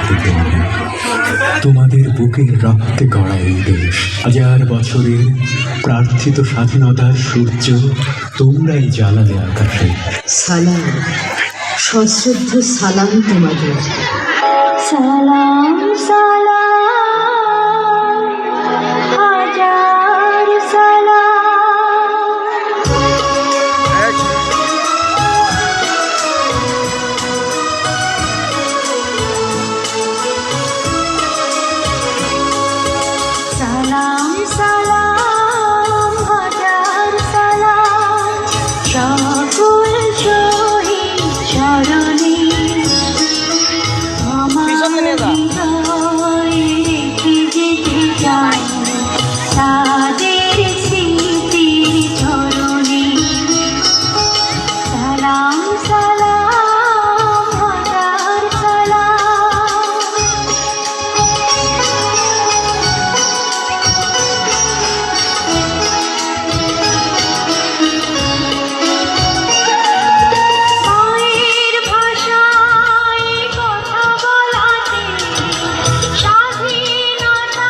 থাকতে তুমি। তোমাদের বুকের রক্তে গড়া এই দেশ, হাজার বছরের প্রার্থিত স্বাধীনতার সূর্য তোমরাই জ্বালালে আকাশে। সালাম, সশ্রদ্ধ সালাম তোমাদের। সালাম সালাম, হাজার সালাম। সালাম সালাম, হাজার সালাম, সকল শহীদ স্মরণে আমার হৃদয়ে রেখে যেতে চাই তাদের স্মৃতির চরণে। সালাম সালাম, হাজার সালাম। মায়ের ভাষায় কথা বলাতে, স্বাধীনতার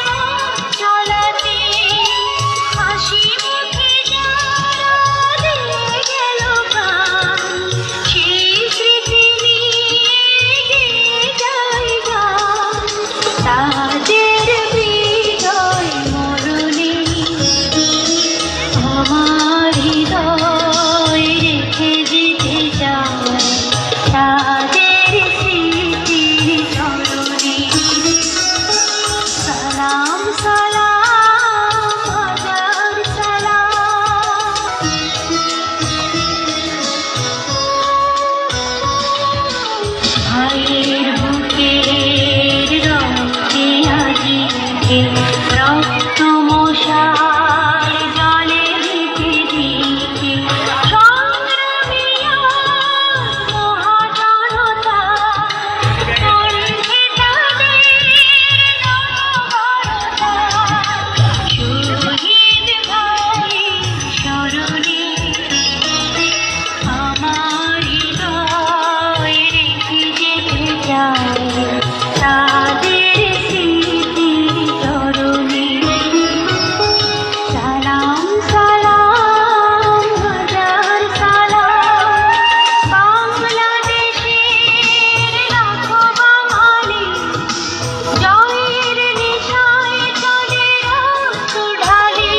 পথ চলাতে, হাসি মুখে যারা দিয়ে গেল প্রাণ, সেই স্মৃতি নিয়ে গেয়ে যায় গান। তাদের হৃদয় মরণে আমার হৃদয় রেখে যেতে চাই তাদের স্মৃতির চরণে। সালাম সালাম, হাজার সালাম। ভাইয়ের বুকের রক্তে আজি রক্ত মশাল জলে দিতে দিতে সংগ্রামীরা মহাজনতা কণ্ঠে তাদের নববরতা। শহীদ ভাইয়ের স্মরণে আমার হৃদয় রেখে যেতে চাই তাদের স্মৃতির চরণে। সালাম সালাম, হাজার সালাম। বাংলাদেশের লাখো বাঙালি জয়ের নেশায় চলে রক্ত ঢালি।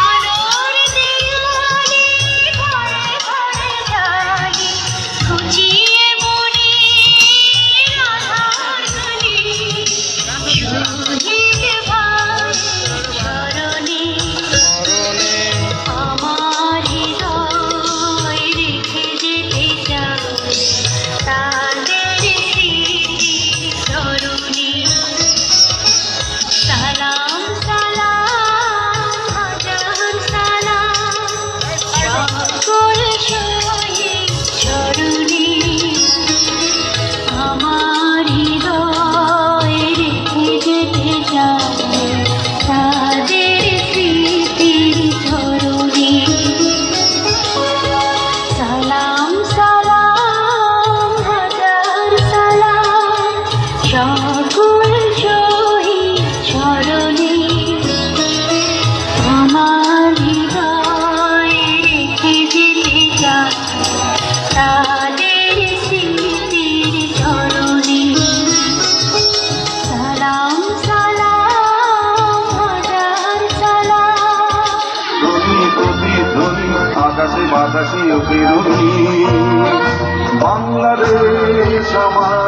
আলোর দেয়ালে ঘরে ঘরে জালি, খুঁজিয়ে মনের আধার গলি। শহীদ ভাইয়ের স্মরণে আমার হৃদয় রেখে যেতে চাই তাদের স্মৃতির চরণে। সালাম সালাম, হাজার সালাম, সকল শহীদ স্মরণে আমার হৃদয় রেখে যেতে চাই তাদের স্মৃতির চরণে। সালাম সালাম, হাজার সালাম, সকল শহীদ স্মরণে আমার হৃদয় রেখে যেতে চাই তাদের স্মৃতির চরণে। সালাম সালাম, হাজার সালাম। ধ্বনি প্রতিধ্বনি আকাশে বাতাসে ও বেরোনি বাংলাদেশ আমার